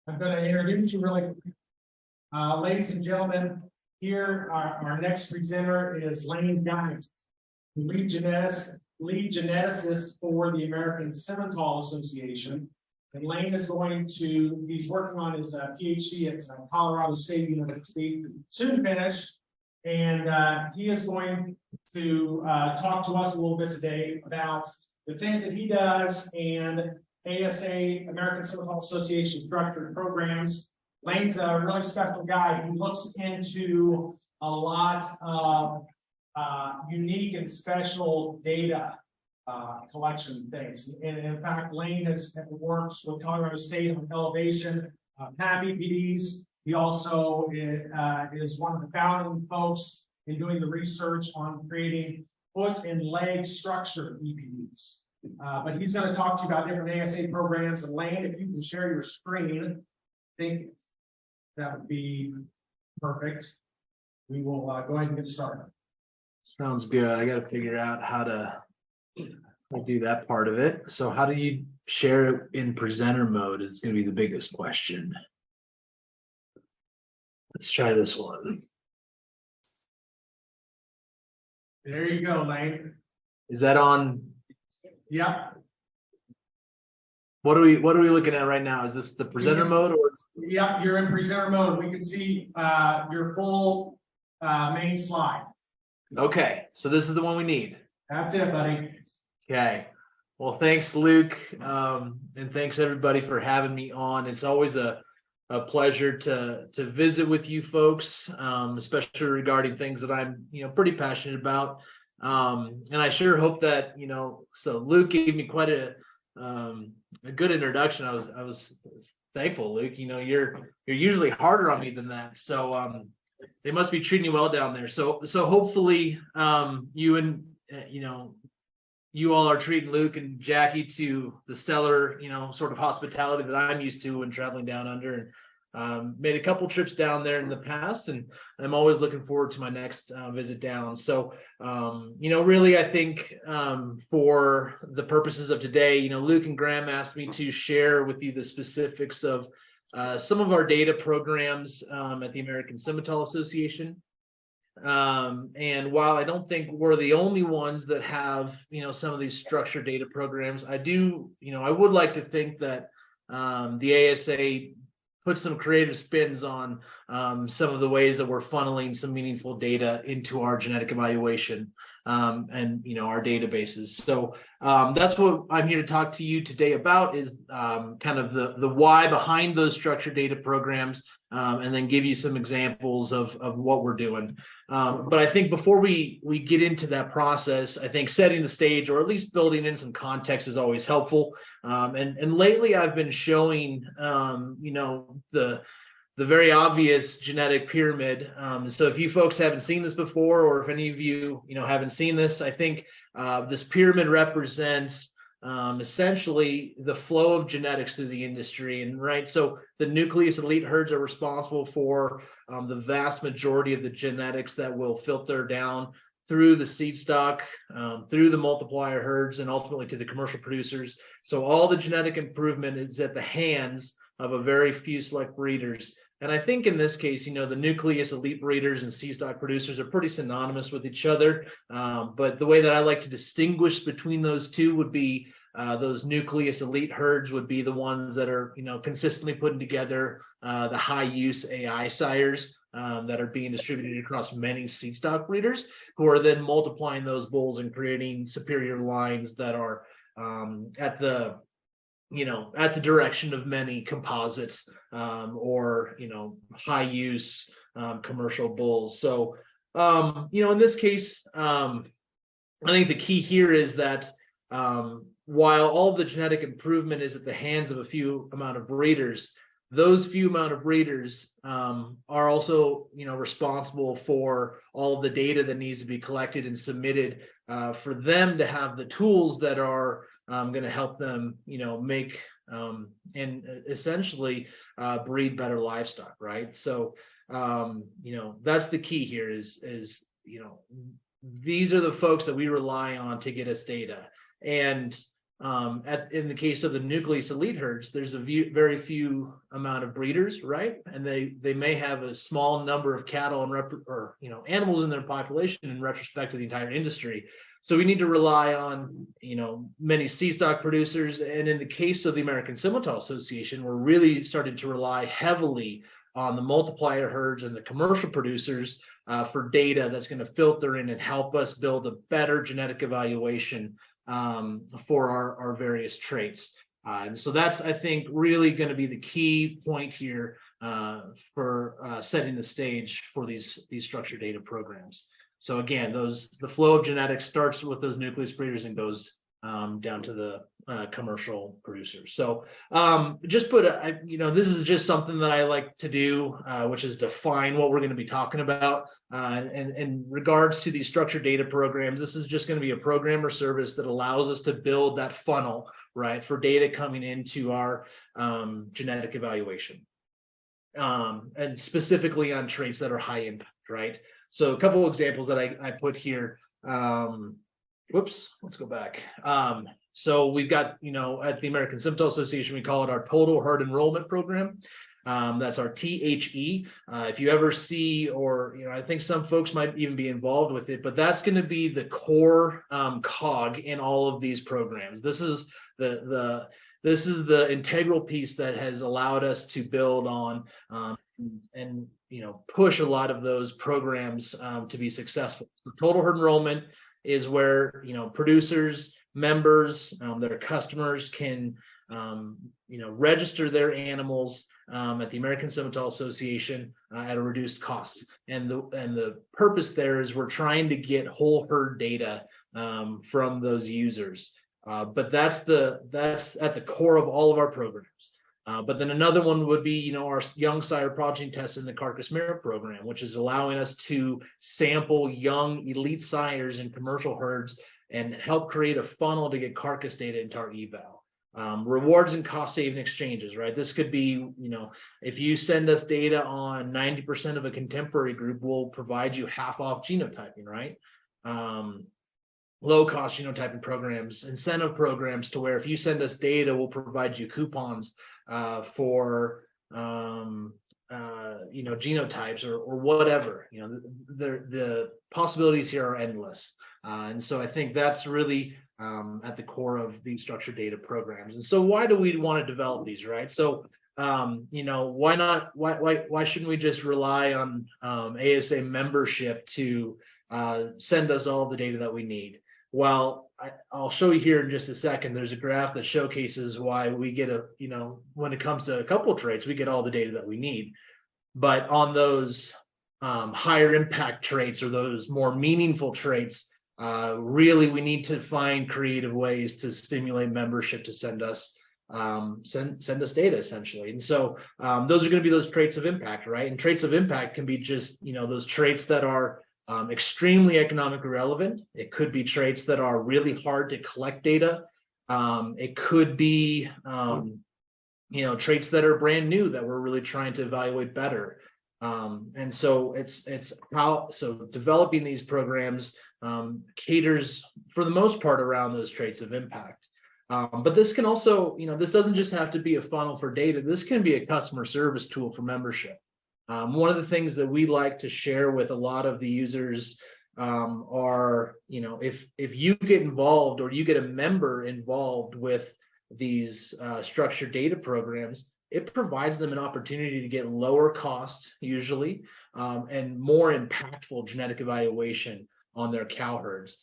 I'm going to introduce you really quick. Ladies and gentlemen, here our next presenter is Lane Giess, lead geneticist for the American Simmental Association. And Lane is he's working on his PhD at Colorado State University, soon finished. And he is going to talk to us a little bit today about the things that he does and ASA, American Simmental Association structured programs. Lane's a really special guy. He looks into a lot of unique and special data collection things. And in fact, Lane works with Colorado State on elevation PAB-EPDs. He also is one of the founding folks in doing the research on creating foot and leg structure EPDs. But he's going to talk to you about different ASA programs. And Lane, if you can share your screen, I think that would be perfect. We will go ahead and get started. Sounds good. I got to figure out how to do that part of it. So how do you share it in presenter mode is going to be the biggest question. Let's try this one. There you go, Lane. Is that on? Yep. What are we looking at right now? Is this the presenter mode or? Yep, you're in presenter mode. We can see your full main slide. Okay, so this is the one we need. That's it, buddy. Okay. Well, thanks, Luke, and thanks everybody for having me on. It's always a pleasure to visit with you folks, especially regarding things that I'm pretty passionate about. And I sure hope that so Luke gave me quite a good introduction. I was thankful, Luke. You're usually harder on me than that, so they must be treating you well down there. So hopefully you and you all are treating Luke and Jackie to the stellar sort of hospitality that I'm used to when traveling down under. And made a couple trips down there in the past, and I'm always looking forward to my next visit down. So really, I think for the purposes of today, Luke and Graham asked me to share with you the specifics of some of our data programs at the American Simmental Association. And while I don't think we're the only ones that have some of these structured data programs, I would like to think that the ASA put some creative spins on some of the ways that we're funneling some meaningful data into our genetic evaluation and our databases. So that's what I'm here to talk to you today about, is kind of the why behind those structured data programs, and then give you some examples of what we're doing. But I think before we get into that process, I think setting the stage, or at least building in some context, is always helpful. And lately I've been showing the very obvious genetic pyramid. So if you folks haven't seen this before, or if any of you haven't seen this, I think this pyramid represents essentially the flow of genetics through the industry. And so the nucleus elite herds are responsible for the vast majority of the genetics that will filter down through the seed stock, through the multiplier herds, and ultimately to the commercial producers. So all the genetic improvement is at the hands of a very few select breeders. And I think in this case, the nucleus elite breeders and seed stock producers are pretty synonymous with each other. But the way that I like to distinguish between those two would be those nucleus elite herds would be the ones that are, consistently putting together the high use AI sires that are being distributed across many seed stock breeders, who are then multiplying those bulls and creating superior lines that are at the direction of many composites or high use commercial bulls. So in this case, I think the key here is that while all of the genetic improvement is at the hands of a few amount of breeders, those few amount of breeders are also responsible for all of the data that needs to be collected and submitted for them to have the tools that are going to help them make and essentially breed better livestock, right? So that's the key here is these are the folks that we rely on to get us data. And in the case of the nucleus elite herds, there's a very few amount of breeders, right? And they may have a small number of cattle and animals in their population in retrospect to the entire industry. So we need to rely on many seed stock producers. And in the case of the American Simmental Association, we're really starting to rely heavily on the multiplier herds and the commercial producers for data that's going to filter in and help us build a better genetic evaluation for our various traits. And so that's, I think, really going to be the key point here for setting the stage for these structured data programs. So again, the flow of genetics starts with those nucleus breeders and goes down to the commercial producers. So just this is just something that I like to do, which is define what we're going to be talking about. And in regards to these structured data programs, this is just going to be a program or service that allows us to build that funnel, right, for data coming into our genetic evaluation, and specifically on traits that are high impact, right? So a couple of examples that I put here. Let's go back. So we've got, at the American Simmental Association, we call it our Total Herd Enrollment Program. That's our THE. If you ever see, or I think some folks might even be involved with it, but that's going to be the core cog in all of these programs. This is the integral piece that has allowed us to build on and push a lot of those programs to be successful. The total herd enrollment is where producers, members, their customers can register their animals at the American Simmental Association at a reduced cost. And the purpose there is we're trying to get whole herd data from those users. But that's at the core of all of our programs. But then another one would be, our young sire progeny test in the carcass merit program, which is allowing us to sample young elite sires in commercial herds and help create a funnel to get carcass data into our eval. Rewards and cost saving exchanges, right? This could be, if you send us data on 90% of a contemporary group, we'll provide you half off genotyping, right? Low cost genotyping programs, incentive programs to where if you send us data, we'll provide you coupons for genotypes or whatever. The possibilities here are endless, and so I think that's really at the core of these structured data programs. And so why do we want to develop these, right? So why not? Why shouldn't we just rely on ASA membership to send us all the data that we need? Well, I'll show you here in just a second. There's a graph that showcases why we get when it comes to a couple of traits, we get all the data that we need. But on those higher impact traits or those more meaningful traits, really we need to find creative ways to stimulate membership to send us data essentially. And so those are going to be those traits of impact, right? And traits of impact can be just those traits that are extremely economically relevant. It could be traits that are really hard to collect data. It could be traits that are brand new that we're really trying to evaluate better. And so so developing these programs caters for the most part around those traits of impact. But this can also, this doesn't just have to be a funnel for data. This can be a customer service tool for membership. One of the things that we like to share with a lot of the users are, if you get involved or you get a member involved with these structured data programs, it provides them an opportunity to get lower cost usually and more impactful genetic evaluation on their cow herds.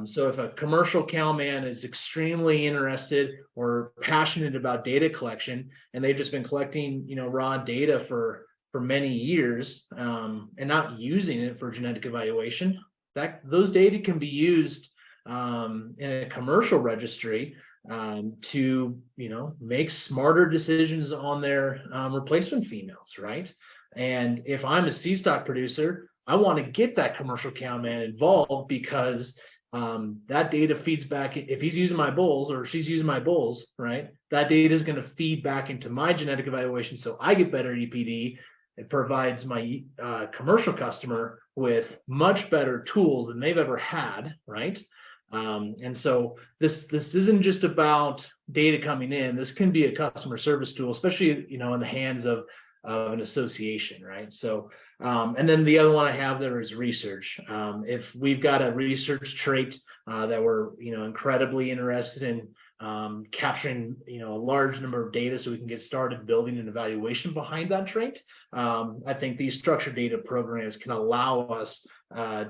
So if a commercial cowman is extremely interested or passionate about data collection and they've just been collecting, raw data for many years and not using it for genetic evaluation, those data can be used in a commercial registry to make smarter decisions on their replacement females, right? And if I'm a seed stock producer, I want to get that commercial cowman involved because that data feeds back. If he's using my bulls or she's using my bulls, right, that data is going to feed back into my genetic evaluation, so I get better EPD. It provides my commercial customer with much better tools than they've ever had, right? And so this isn't just about data coming in. This can be a customer service tool, especially, in the hands of an association, right? So, and then the other one I have there is research. If we've got a research trait that we're, incredibly interested in capturing, a large number of data so we can get started building an evaluation behind that trait. I think these structured data programs can allow us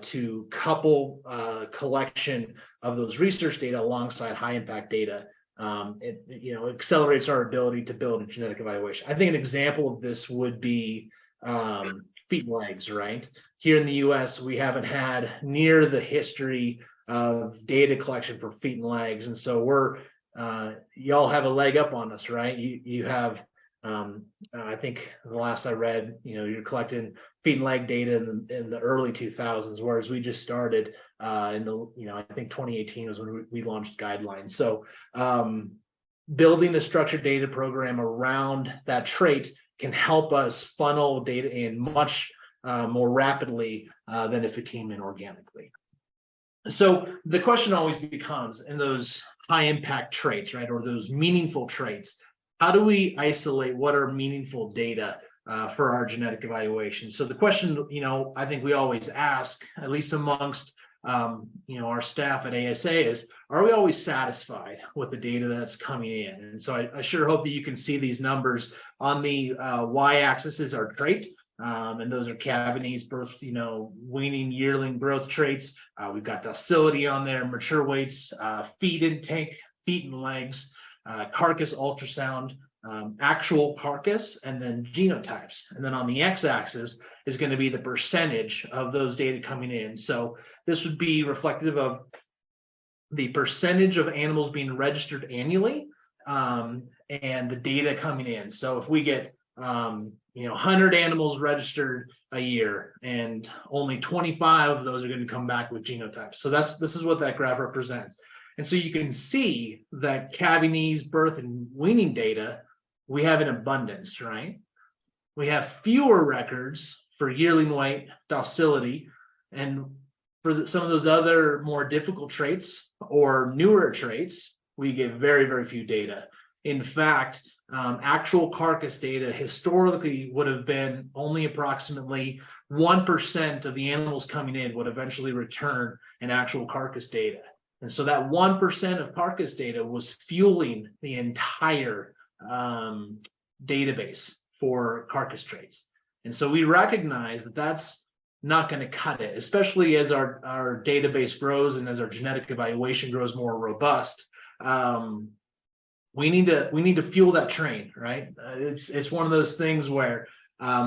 to couple collection of those research data alongside high impact data. It accelerates our ability to build a genetic evaluation. I think an example of this would be feet and legs, right? Here in the US, we haven't had near the history of data collection for feet and legs. And so y'all have a leg up on us, right? You have, I think the last I read, you're collecting feet and leg data in the early 2000s, whereas we just started in the, I think 2018 was when we launched guidelines. So building a structured data program around that trait can help us funnel data in much more rapidly than if it came in organically. So the question always becomes, in those high impact traits, right, or those meaningful traits, how do we isolate what are meaningful data for our genetic evaluation? So the question, I think we always ask, at least amongst, our staff at ASA, is, are we always satisfied with the data that's coming in? And so I sure hope that you can see these numbers. On the y-axis is our trait. And those are cavities, birth, weaning, yearling growth traits. We've got docility on there, mature weights, feed intake, feet and legs, carcass ultrasound, actual carcass, and then genotypes. And then on the x-axis is going to be the percentage of those data coming in. So this would be reflective of the percentage of animals being registered annually and the data coming in. So if we get 100 animals registered a year, and only 25 of those are going to come back with genotypes. So this is what that graph represents. And so you can see that cavities, birth, and weaning data, we have in abundance, right? We have fewer records for yearling weight, docility, and for some of those other more difficult traits or newer traits, we get very, very few data. In fact, actual carcass data historically would have been only approximately 1% of the animals coming in would eventually return an actual carcass data. And so that 1% of carcass data was fueling the entire database for carcass traits. And so we recognize that that's not going to cut it, especially as our database grows and as our genetic evaluation grows more robust. We need to fuel that train, right? It's one of those things where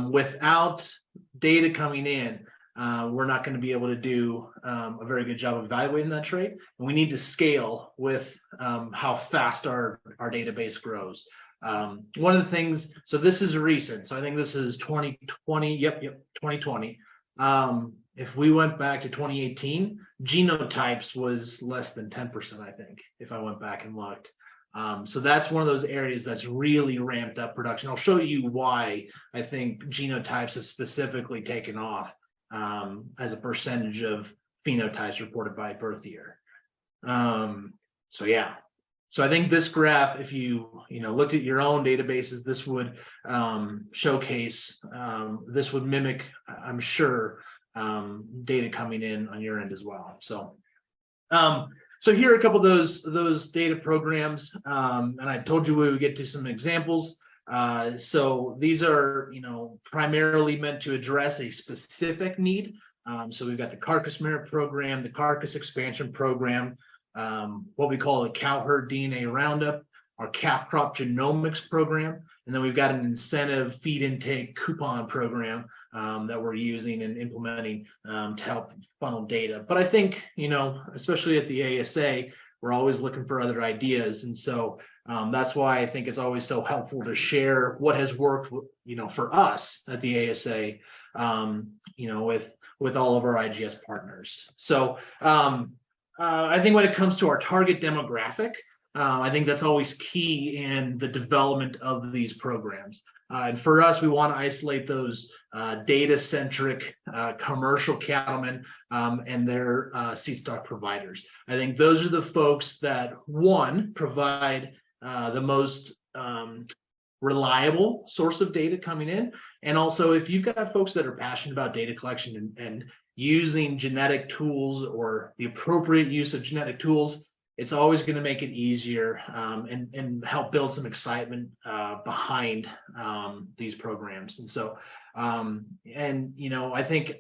without data coming in, we're not going to be able to do a very good job of evaluating that trait. And we need to scale with how fast our database grows. One of the things, so this is recent. So I think this is 2020. Yep, 2020. If we went back to 2018, genotypes was less than 10%, I think, if I went back and looked. So that's one of those areas that's really ramped up production. I'll show you why I think genotypes have specifically taken off as a percentage of phenotypes reported by birth year. So yeah. So I think this graph, if you looked at your own databases, this would showcase, this would mimic, I'm sure, data coming in on your end as well. So here are a couple of those data programs, and I told you we would get to some examples. So these are primarily meant to address a specific need. So we've got the carcass merit program, the carcass expansion program, what we call a cow herd DNA roundup, our calf crop genomics program, and then we've got an incentive feed intake coupon program that we're using and implementing to help funnel data. But I think, especially at the ASA, we're always looking for other ideas. And so that's why I think it's always so helpful to share what has worked, for us at the ASA, with all of our IGS partners. So I think when it comes to our target demographic, I think that's always key in the development of these programs. And for us, we want to isolate those data-centric commercial cattlemen and their seed stock providers. I think those are the folks that, one, provide the most reliable source of data coming in. And also, if you've got folks that are passionate about data collection and using genetic tools or the appropriate use of genetic tools, it's always going to make it easier and help build some excitement behind these programs. And so, I think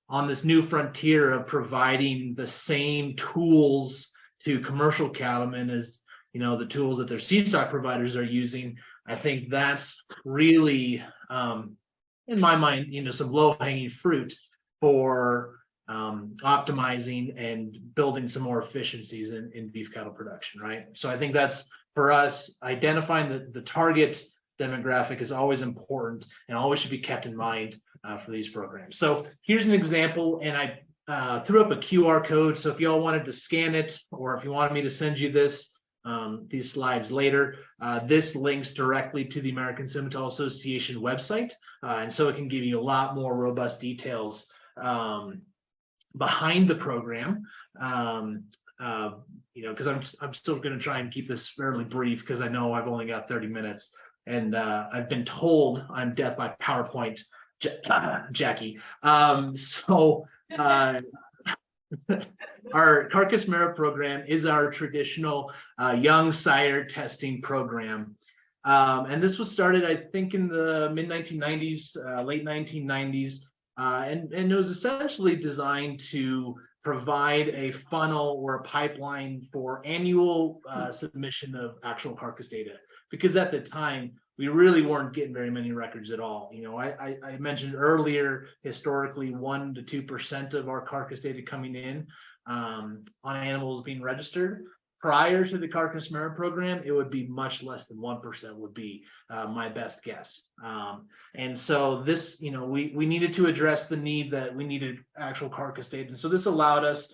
on this new frontier of providing the same tools to commercial cattlemen as the tools that their seed stock providers are using, I think that's really, in my mind, some low-hanging fruit for optimizing and building some more efficiencies in beef cattle production, right? So I think that's, for us, identifying the target demographic is always important and always should be kept in mind for these programs. So here's an example, and I threw up a QR code. So if y'all wanted to scan it, or if you wanted me to send you these slides later, this links directly to the American Simmental Association website, and so it can give you a lot more robust details behind the program. Because I'm still going to try and keep this fairly brief, because I know I've only got 30 minutes, and I've been told I'm death by PowerPoint, Jackie. Our carcass marrow program is our traditional young sire testing program. And this was started, I think, in the mid 1990s, late 1990s. And it was essentially designed to provide a funnel or a pipeline for annual submission of actual carcass data. Because at the time, we really weren't getting very many records at all. I mentioned earlier, historically, 1 to 2% of our carcass data coming in on animals being registered. Prior to the carcass marrow program, it would be much less than 1% would be my best guess. And so this, we needed to address the need that we needed actual carcass data. And so this allowed us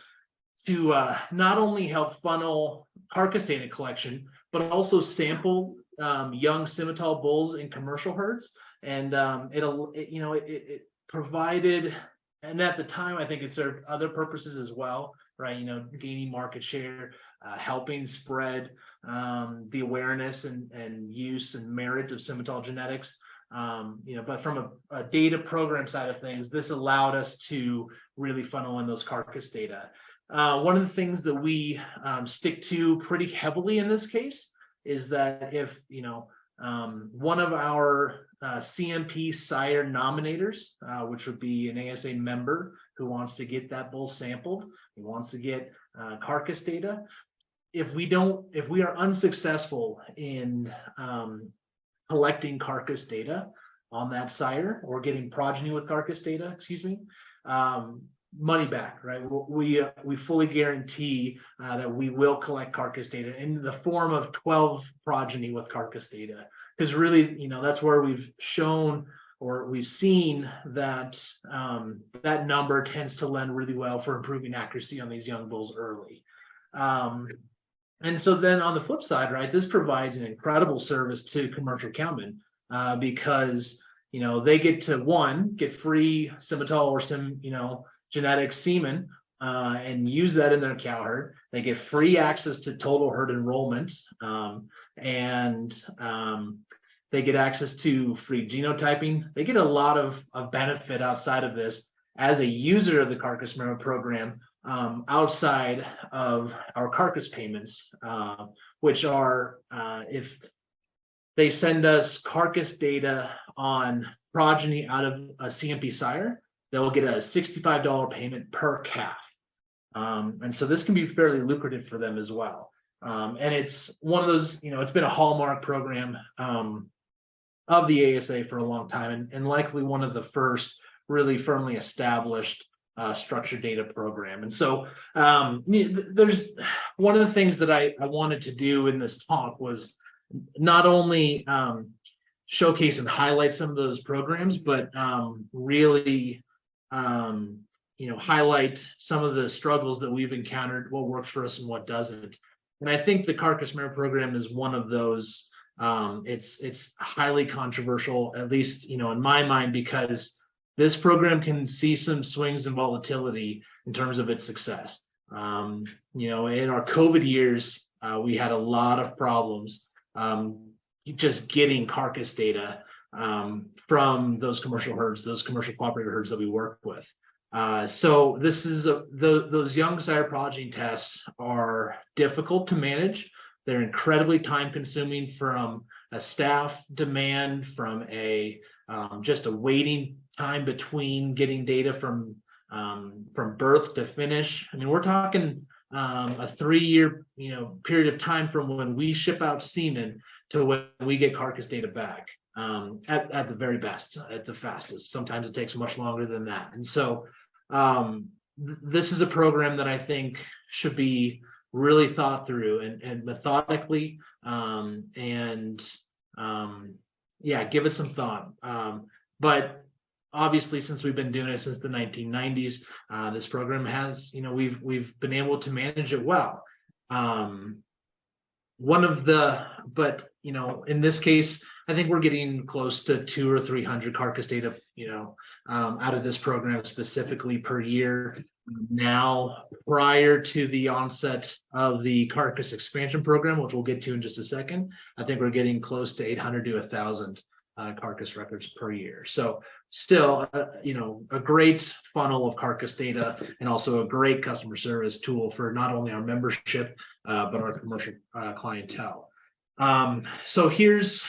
to not only help funnel carcass data collection, but also sample young Simmental bulls in commercial herds. And it provided, and at the time, I think it served other purposes as well, right? Gaining market share, helping spread the awareness and use and merit of Simmental genetics. But from a data program side of things, this allowed us to really funnel in those carcass data. One of the things that we stick to pretty heavily in this case is that if one of our CMP sire nominators, which would be an ASA member who wants to get that bull sampled, he wants to get carcass data. If we are unsuccessful in collecting carcass data on that sire, or getting progeny with carcass data, money back, right? We fully guarantee that we will collect carcass data in the form of 12 progeny with carcass data, because really, that's where we've shown, or we've seen that that number tends to lend really well for improving accuracy on these young bulls early. And so then on the flip side, right, this provides an incredible service to commercial cowmen because, they get to get free Simmental or genetic semen and use that in their cow herd. They get free access to total herd enrollment, and they get access to free genotyping. They get a lot of benefit outside of this as a user of the carcass marrow program, outside of our carcass payments, which are if they send us carcass data on progeny out of a CMP sire, they'll get a $65 payment per calf. And so this can be fairly lucrative for them as well. And it's one of those, it's been a hallmark program of the ASA for a long time, and likely one of the first really firmly established structured data program. And so there's one of the things that I wanted to do in this talk was not only showcase and highlight some of those programs, but really highlight some of the struggles that we've encountered, what works for us and what doesn't. And I think the carcass marrow program is one of those It's highly controversial, at least, in my mind, because this program can see some swings and volatility in terms of its success. In our COVID years, we had a lot of problems just getting carcass data from those commercial herds, those commercial cooperative herds that we work with. So this is those young sire progeny tests are difficult to manage. They're incredibly time consuming from a staff demand, from just a waiting time between getting data from birth to finish. I mean, we're talking a 3-year period of time from when we ship out semen to when we get carcass data back. At the very best, at the fastest. Sometimes it takes much longer than that. And so this is a program that I think should be really thought through and methodically give it some thought. But obviously, since we've been doing it since the 1990s, this program has, we've been able to manage it well. In this case, I think we're getting close to 200 or 300 carcass data, out of this program specifically per year. Now, prior to the onset of the carcass expansion program, which we'll get to in just a second, I think we're getting close to 800 to 1,000 carcass records per year. So still, a great funnel of carcass data and also a great customer service tool for not only our membership, but our commercial clientele. So here's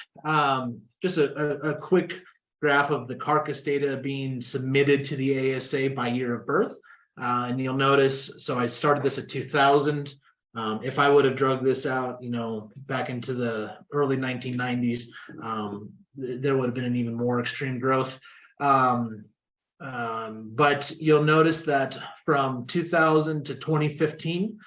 just a quick graph of the carcass data being submitted to the ASA by year of birth. And you'll notice, so I started this at 2000. If I would have drugged this out, back into the early 1990s, there would have been an even more extreme growth. But you'll notice that from 2000 to 2015,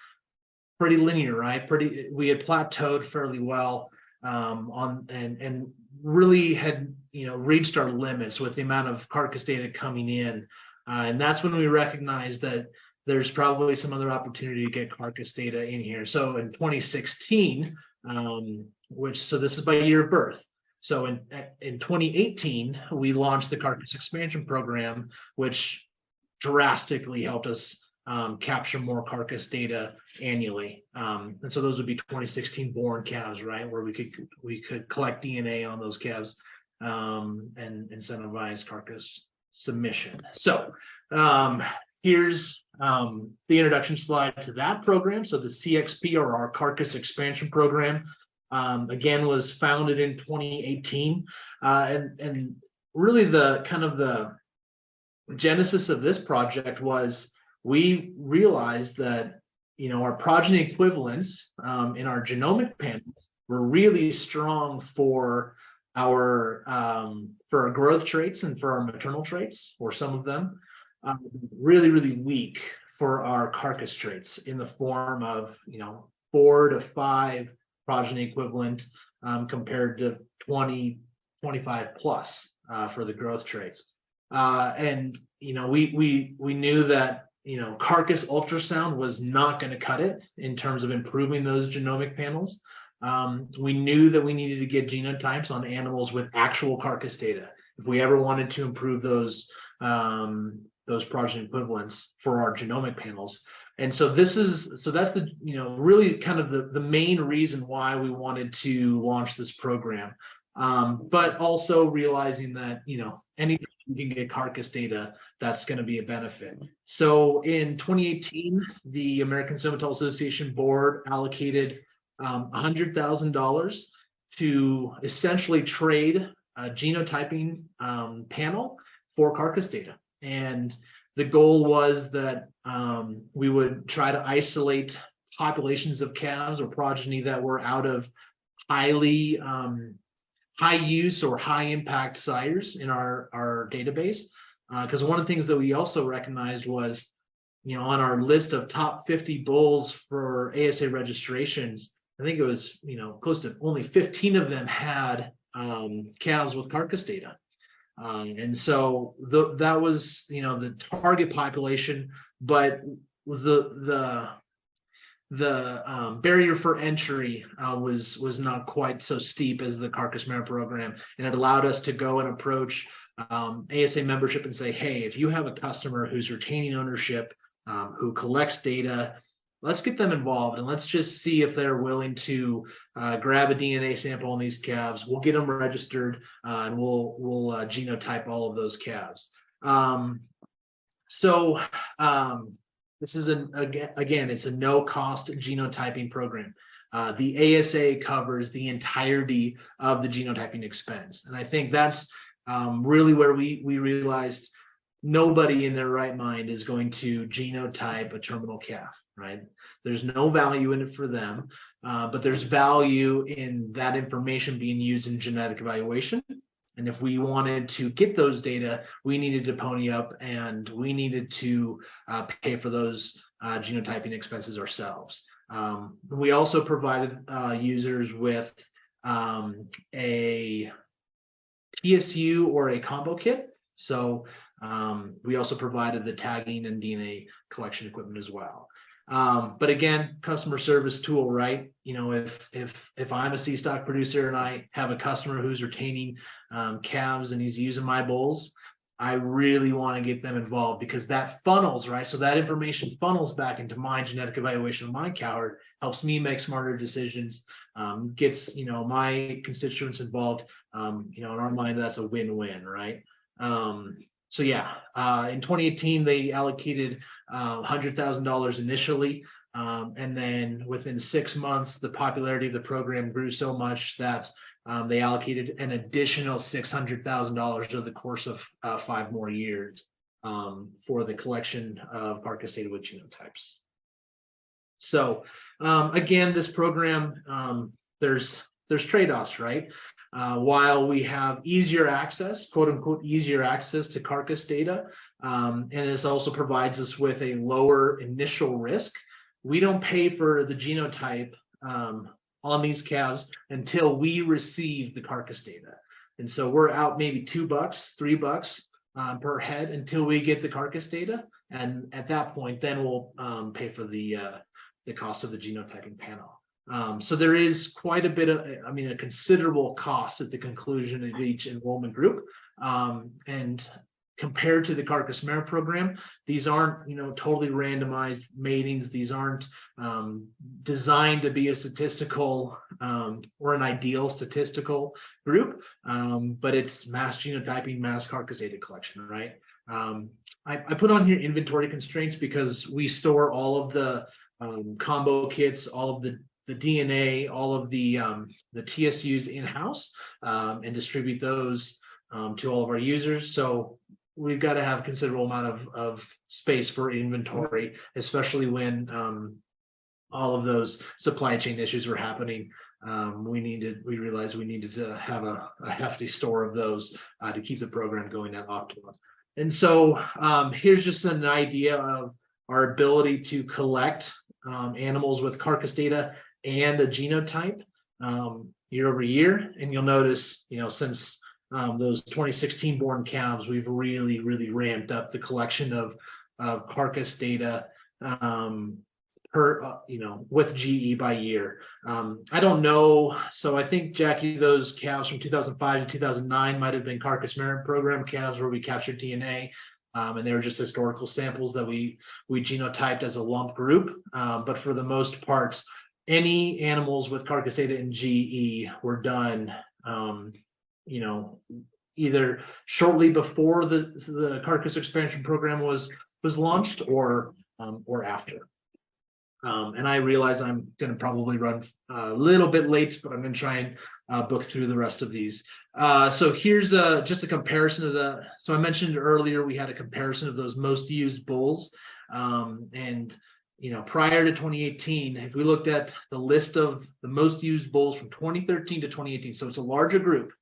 pretty linear, right? We had plateaued fairly well and really had reached our limits with the amount of carcass data coming in, and that's when we recognized that there's probably some other opportunity to get carcass data in here. So in 2016, so this is by year of birth. So in 2018, we launched the carcass expansion program, which drastically helped us capture more carcass data annually. And so those would be 2016 born calves, right? Where we could collect DNA on those calves and incentivize carcass submission. So here's the introduction slide to that program. So the CXP, or our carcass expansion program, again, was founded in 2018. And really the genesis of this project was we realized that our progeny equivalents in our genomic panels were really strong for our growth traits and for our maternal traits, or some of them, really, really weak for our carcass traits in the form of 4 to 5 progeny equivalent compared to 20, 25 plus for the growth traits. And we knew that carcass ultrasound was not going to cut it in terms of improving those genomic panels. We knew that we needed to get genotypes on animals with actual carcass data if we ever wanted to improve those progeny equivalents for our genomic panels. And so that's the really kind of the main reason why we wanted to launch this program. But also realizing that anytime you can get carcass data, that's going to be a benefit. So in 2018, the American Simmental Association board allocated $100,000 to essentially trade a genotyping panel for carcass data. And the goal was that we would try to isolate populations of calves or progeny that were out of high use or high impact sires in our database. Because one of the things that we also recognized was, on our list of top 50 bulls for ASA registrations, I think it was, close to only 15 of them had calves with carcass data. And so that was, the target population, but the the barrier for entry was not quite so steep as the carcass merit program, and it allowed us to go and approach ASA membership and say, hey, if you have a customer who's retaining ownership, who collects data, let's get them involved and let's just see if they're willing to grab a DNA sample on these calves. We'll get them registered and we'll genotype all of those calves. This is again, it's a no-cost genotyping program. The ASA covers the entirety of the genotyping expense, and I think that's really where we realized nobody in their right mind is going to genotype a terminal calf, right? There's no value in it for them, but there's value in that information being used in genetic evaluation. And if we wanted to get those data, we needed to pony up and we needed to pay for those genotyping expenses ourselves. We also provided users with a TSU or a combo kit. So we also provided the tagging and DNA collection equipment as well. But again, customer service tool, right? You know, if I'm a C stock producer and I have a customer who's retaining calves and he's using my bulls, I really want to get them involved because that funnels, right? So that information funnels back into my genetic evaluation of my cow herd, helps me make smarter decisions, gets, you know, my constituents involved. You know, in our mind, that's a win-win, right? So yeah, in 2018, they allocated $100,000 initially. And then within 6 months, the popularity of the program grew so much that they allocated an additional $600,000 over the course of 5 more years for the collection of carcass data with genotypes. So again, this program, there's trade-offs, right? While we have easier access, quote unquote, easier access to carcass data, and this also provides us with a lower initial risk, we don't pay for the genotype on these calves until we receive the carcass data. And so we're out maybe $2, $3 per head until we get the carcass data. And at that point, then we'll pay for the cost of the genotyping panel. So there is quite a bit of, I mean, a considerable cost at the conclusion of each enrollment group. And compared to the carcass merit program, these aren't, you know, totally randomized matings. These aren't designed to be a statistical or an ideal statistical group, but it's mass genotyping, mass carcass data collection, right? I put on here inventory constraints because we store all of the combo kits, all of the DNA, all of the TSUs in-house and distribute those to all of our users. So we've got to have a considerable amount of space for inventory, especially when all of those supply chain issues were happening. We realized we needed to have a hefty store of those to keep the program going at optimum. And so here's just an idea of our ability to collect animals with carcass data and a genotype year over year. And you'll notice, you know, since those 2016 born calves, we've really ramped up the collection of carcass data per, you know, with GE by year. I don't know. So I think, Jackie, those calves from 2005 to 2009 might have been carcass merit program calves where we captured DNA. And they were just historical samples that we genotyped as a lump group. But for the most part, any animals with carcass data in GE were done, you know, either shortly before the carcass expansion program was launched or after. And I realize I'm going to probably run a little bit late, but I'm going to try and book through the rest of these. So here's just a comparison of so I mentioned earlier, we had a comparison of those most used bulls. And, you know, prior to 2018, if we looked at the list of the most used bulls from 2013 to 2018, so it's a larger group,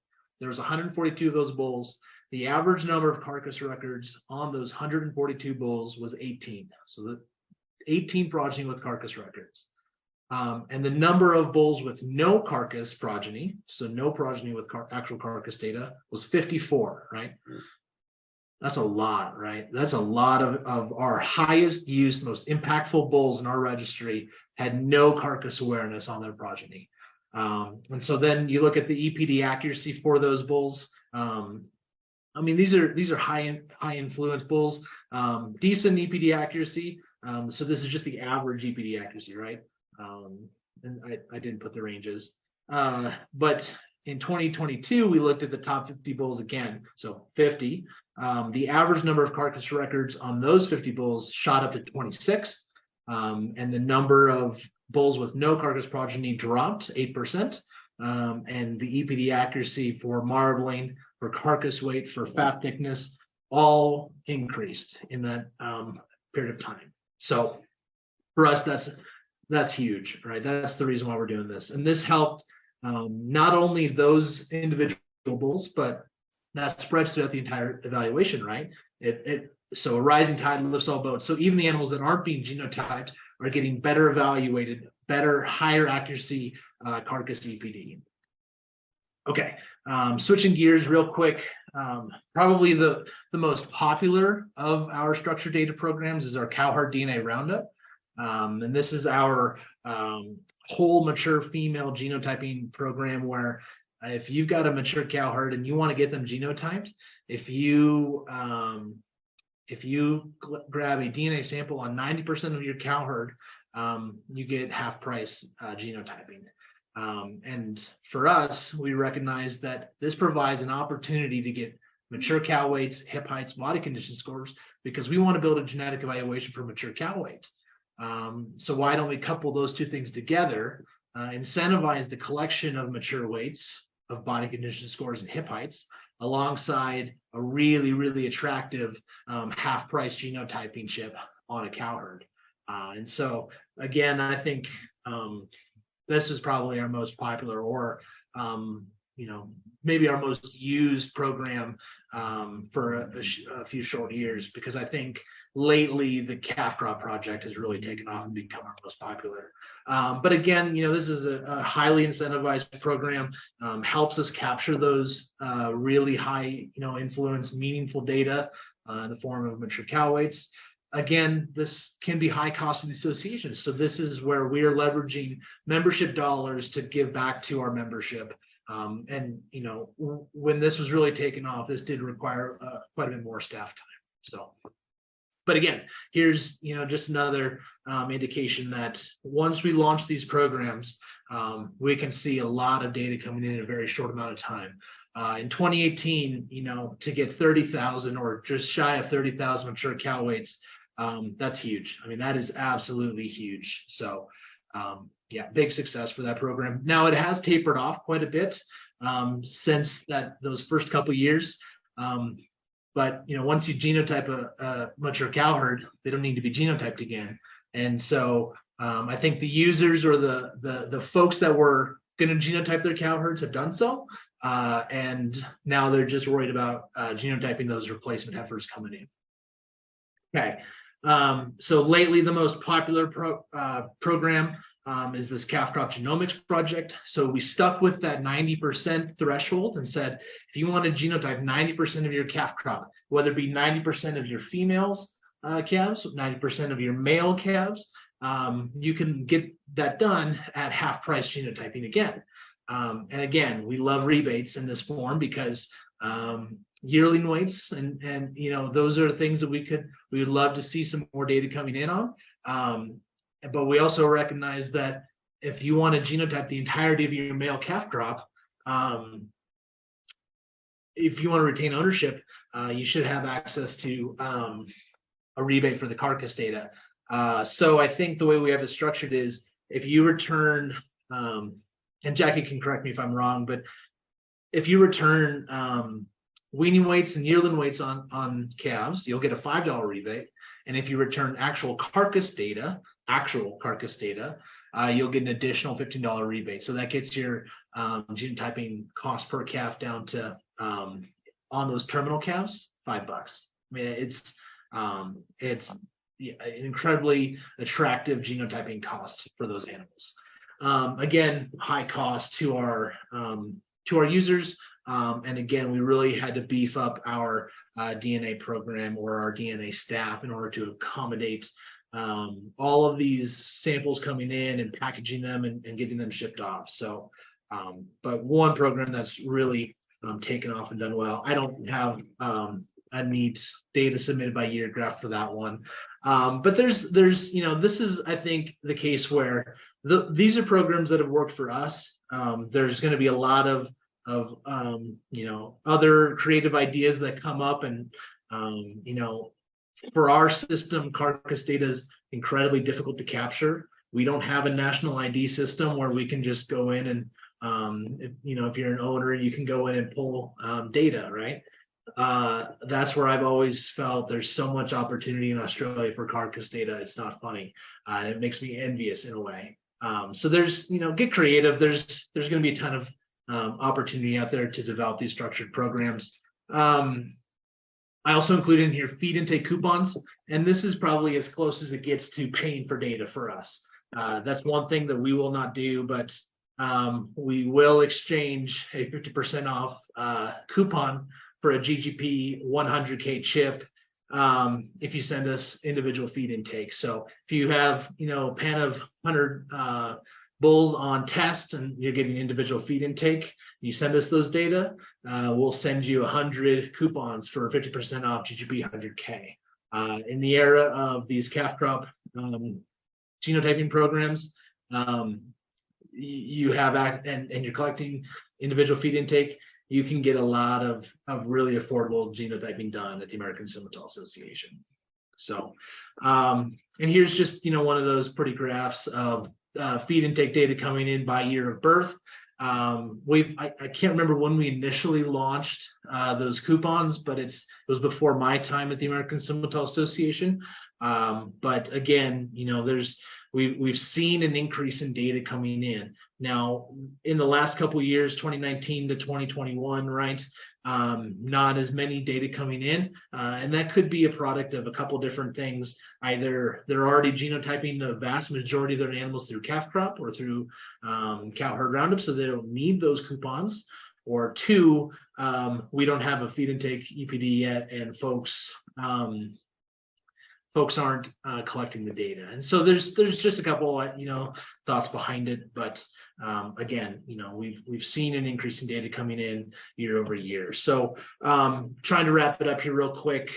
there was 142 of those bulls. The average number of carcass records on those 142 bulls was 18. So the 18 progeny with carcass records. And the number of bulls with no carcass progeny, so no progeny with actual carcass data, was 54, right? That's a lot, right? That's a lot of our highest used, most impactful bulls in our registry had no carcass awareness on their progeny. And so then you look at the EPD accuracy for those bulls. I mean, these are high influence bulls, decent EPD accuracy. So this is just the average EPD accuracy, right? And I didn't put the ranges. But in 2022, we looked at the top 50 bulls again. So 50. The average number of carcass records on those 50 bulls shot up to 26. And the number of bulls with no carcass progeny dropped 8%. And the EPD accuracy for marbling, for carcass weight, for fat thickness, all increased in that period of time. So for us, that's huge, right? That's the reason why we're doing this. And this helped not only those individual bulls, but that spreads throughout the entire evaluation, right? So a rising tide lifts all boats. So even the animals that aren't being genotyped are getting better evaluated, better, higher accuracy carcass EPD. Okay, switching gears real quick. Probably the most popular of our structured data programs is our cow herd DNA roundup. And this is our whole mature female genotyping program where if you've got a mature cow herd and you want to get them genotyped, if you grab a DNA sample on 90% of your cow herd, you get half price genotyping. And for us, we recognize that this provides an opportunity to get mature cow weights, hip heights, body condition scores, because we want to build a genetic evaluation for mature cow weights. So why don't we couple those two things together, incentivize the collection of mature weights, of body condition scores and hip heights, alongside a really, really attractive half price genotyping chip on a cow herd. And so again, I think this is probably our most popular, or maybe our most used program for a few short years, because I think lately the calf crop project has really taken off and become our most popular. But again, this is a highly incentivized program, helps us capture those really high, influence, meaningful data in the form of mature cow weights. Again, this can be high cost of the association. So this is where we are leveraging membership dollars to give back to our membership. And when this was really taken off, this did require quite a bit more staff time. So, but again, here's just another indication that once we launch these programs, we can see a lot of data coming in a very short amount of time. In 2018, to get 30,000 or just shy of 30,000 mature cow weights, that's huge. I mean, that is absolutely huge. So yeah, big success for that program. Now it has tapered off quite a bit since those first couple of years. But once you genotype a mature cow herd, they don't need to be genotyped again. And so I think the users or the folks that were going to genotype their cow herds have done so. And now they're just worried about genotyping those replacement heifers coming in. Okay. So lately, the most popular program is this calf crop genomics project. So we stuck with that 90% threshold and said, if you want to genotype 90% of your calf crop, whether it be 90% of your females calves, 90% of your male calves, you can get that done at half price genotyping again. And again, we love rebates in this form because yearling weights and those are things that we would love to see some more data coming in on. But we also recognize that if you want to genotype the entirety of your male calf crop, if you want to retain ownership, you should have access to a rebate for the carcass data. So I think the way we have it structured is if you return, and Jackie can correct me if I'm wrong, but if you return weaning weights and yearling weights on calves, you'll get a $5 rebate. And if you return actual carcass data, you'll get an additional $15 rebate. So that gets your genotyping cost per calf down to on those terminal calves, $5. I mean, it's an incredibly attractive genotyping cost for those animals. Again, high cost to our users, And again, we really had to beef up our DNA program or our DNA staff in order to accommodate all of these samples coming in and packaging them and getting them shipped off. So, but one program that's really taken off and done well. I don't have a neat data submitted by year graph for that one. But there's, this is, I think, the case where these are programs that have worked for us. There's going to be a lot of other creative ideas that come up, and for our system, carcass data is incredibly difficult to capture. We don't have a national ID system where we can just go in and if you're an owner, you can go in and pull data, right? That's where I've always felt there's so much opportunity in Australia for carcass data. It's not funny. It makes me envious in a way. So there's, get creative. There's going to be a ton of opportunity out there to develop these structured programs. I also included in here feed intake coupons, and this is probably as close as it gets to paying for data for us. That's one thing that we will not do, but we will exchange a 50% off coupon for a GGP 100K chip if you send us individual feed intake. So if you have, a pan of 100 bulls on test and you're getting individual feed intake, you send us those data, we'll send you 100 coupons for 50% off GGP 100K. In the era of these calf crop genotyping programs, you have and you're collecting individual feed intake, you can get a lot of really affordable genotyping done at the American Simmental Association. So, and here's just, one of those pretty graphs of feed intake data coming in by year of birth. I can't remember when we initially launched those coupons, but it was before my time at the American Simmental Association. But again, we've seen an increase in data coming in. Now, in the last couple of years, 2019 to 2021, right? Not as many data coming in, and that could be a product of a couple different things. Either they're already genotyping the vast majority of their animals through calf crop or through cow herd roundup, so they don't need those coupons. Or two, we don't have a feed intake EPD yet, and folks aren't collecting the data. And so there's just a couple thoughts behind it, but again, we've seen an increase in data coming in year over year. So trying to wrap it up here real quick,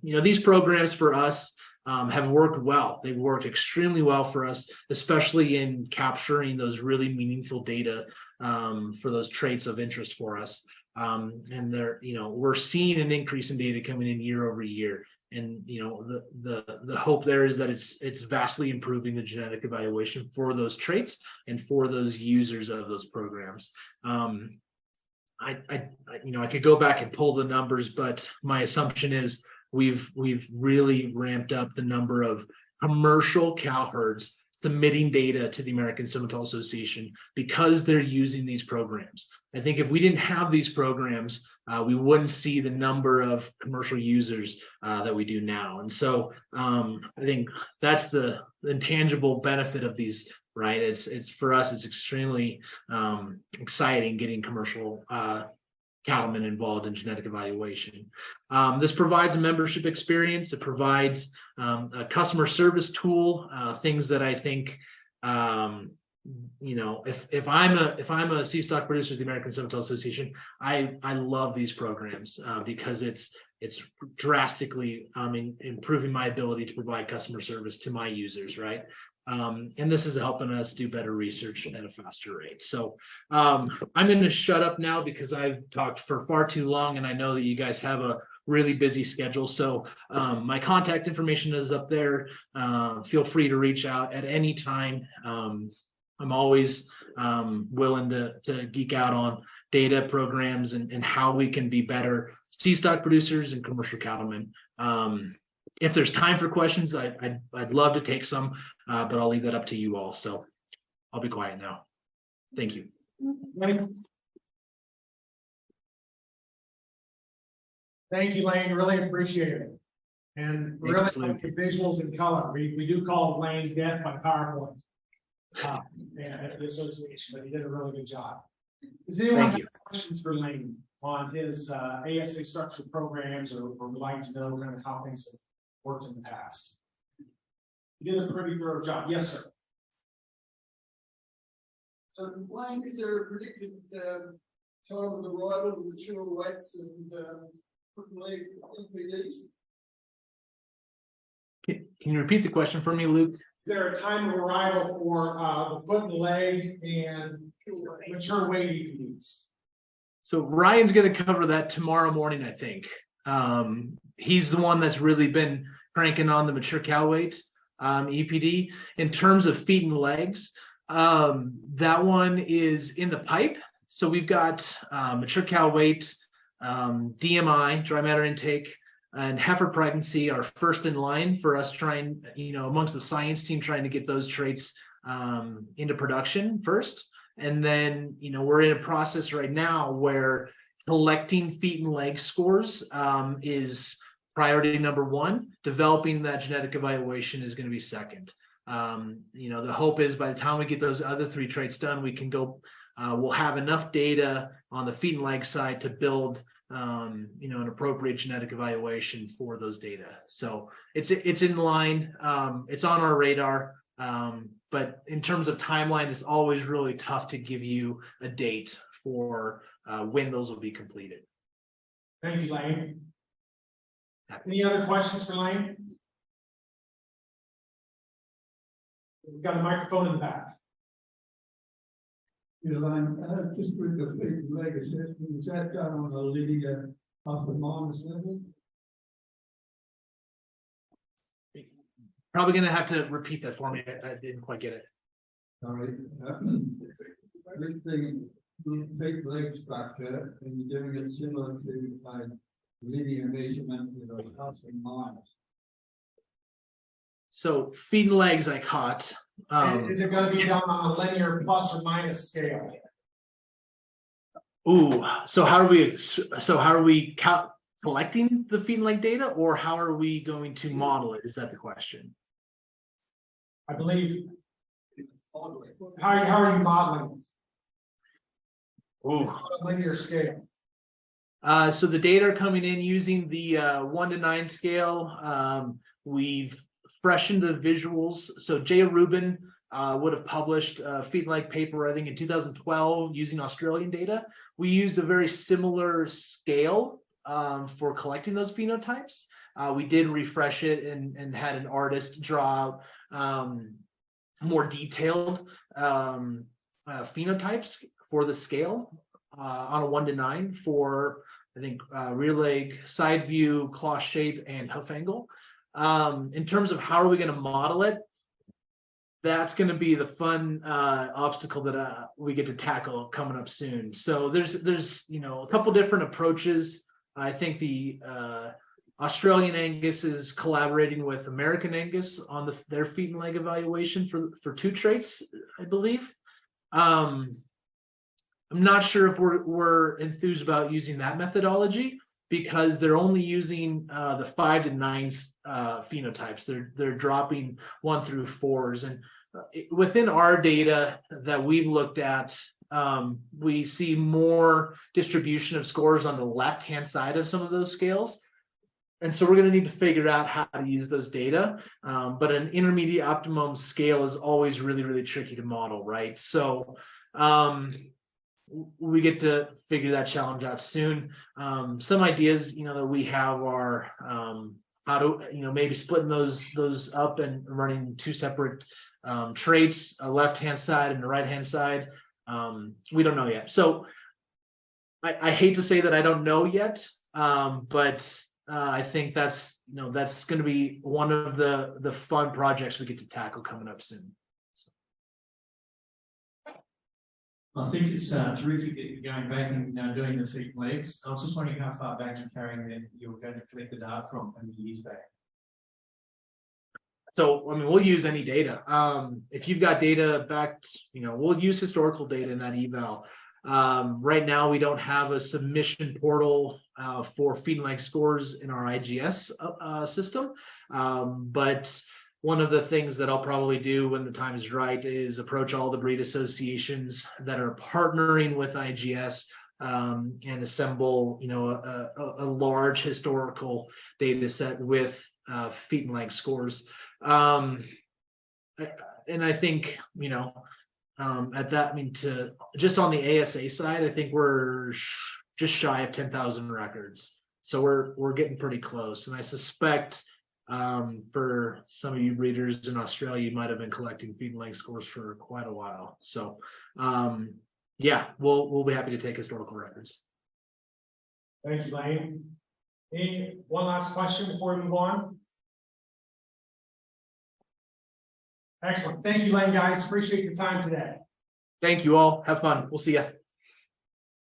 these programs for us have worked well. They've worked extremely well for us, especially in capturing those really meaningful data for those traits of interest for us. And we're seeing an increase in data coming in year over year. And the hope there is that it's vastly improving the genetic evaluation for those traits and for those users of those programs. I could go back and pull the numbers, but my assumption is we've really ramped up the number of commercial cow herds submitting data to the American Simmental Association because they're using these programs. I think if we didn't have these programs, we wouldn't see the number of commercial users that we do now. And so I think that's the intangible benefit of these, right? It's for us, it's extremely exciting getting commercial cattlemen involved in genetic evaluation. This provides a membership experience. It provides a customer service tool, things that I think, if I'm a sea stock producer at the American Simmental Association, I love these programs because it's drastically improving my ability to provide customer service to my users, right? And this is helping us do better research at a faster rate. So I'm going to shut up now because I've talked for far too long, and I know that you guys have a really busy schedule. So my contact information is up there. Feel free to reach out at any time. I'm always willing to geek out on data programs and how we can be better sea stock producers and commercial cattlemen. If there's time for questions, I'd love to take some, but I'll leave that up to you all. So I'll be quiet now. Thank you. Thank you, Lane. Really appreciate it. And really like the visuals and color. We do call Lane death by PowerPoint at the association, but he did a really good job. Does anyone have questions for Lane on his ASA structured programs, or would like to know kind of how things have worked in the past? You did a pretty thorough job. Yes, sir. Why is there a predicted time of arrival of mature weights and leg MPDs? Can you repeat the question for me, Luke? Is there a time of arrival for the foot and leg and mature weight EPDs? So Ryan's going to cover that tomorrow morning, I think. He's the one that's really been cranking on the mature cow weight EPD. In terms of feet and legs, that one is in the pipe. So we've got mature cow weight, DMI, dry matter intake, and heifer pregnancy are first in line for us trying, amongst the science team, trying to get those traits into production first. And then, we're in a process right now where collecting feet and leg scores is priority number one. Developing that genetic evaluation is going to be second. The hope is by the time we get those other three traits done, we can go, we'll have enough data on the feet and leg side to build an appropriate genetic evaluation for those data. So it's in line, it's on our radar. But in terms of timeline, it's always really tough to give you a date for when those will be completed. Thank you, Lane. Any other questions for Lane? We've got a microphone in the back. Yeah, just with the feet and leg assessment, is that done on a linear plus or minus level? Probably going to have to repeat that for me. I didn't quite get it. Sorry. With the feet leg structure, and you're doing it similar to a linear measurement with a plus and minus. So feet and legs I caught. And is it going to be done on a linear plus or minus scale? So how are we collecting the feet and leg data, or how are we going to model it? Is that the question? I believe. How are you modeling it? On a linear scale. So the data are coming in using the 1 to 9 scale. We've freshened the visuals. So Jay Rubin would have published a feet and leg paper, I think, in 2012 using Australian data. We used a very similar scale for collecting those phenotypes. We did refresh it and had an artist draw more detailed phenotypes for the scale on a 1 to 9 for, I think, rear leg, side view, claw shape, and hoof angle. In terms of how are we going to model it, that's going to be the fun obstacle that we get to tackle coming up soon. So there's a couple different approaches. I think the Australian Angus is collaborating with American Angus on their feet and leg evaluation for 2 traits, I believe. I'm not sure if we're enthused about using that methodology, because they're only using the 5 to 9 phenotypes. They're dropping 1 through 4s, and within our data that we've looked at, we see more distribution of scores on the left-hand side of some of those scales. And so we're going to need to figure out how to use those data. But an intermediate optimum scale is always really, really tricky to model, right? So we get to figure that challenge out soon. Some ideas, that we have are how to, maybe splitting those up and running 2 separate traits, a left-hand side and a right-hand side. We don't know yet. So I hate to say that I don't know yet, but I think that's going to be one of the fun projects we get to tackle coming up soon. I think it's terrific that you're going back and doing the feet and legs. I was just wondering how far back you're carrying that you're going to collect the data from, how many years back? So, we'll use any data. If you've got data back, we'll use historical data in that eval. Right now, we don't have a submission portal for feet and leg scores in our IGS system, but one of the things that I'll probably do when the time is right is approach all the breed associations that are partnering with IGS and assemble, a large historical data set with feet and leg scores. And I think, at that, just on the ASA side, I think we're just shy of 10,000 records. So we're getting pretty close. And I suspect for some of you readers in Australia, you might have been collecting feet and leg scores for quite a while. So yeah, we'll be happy to take historical records. Thank you, Lane. One last question before we move on. Excellent. Thank you, Lane, guys. Appreciate your time today. Thank you all. Have fun. We'll see ya.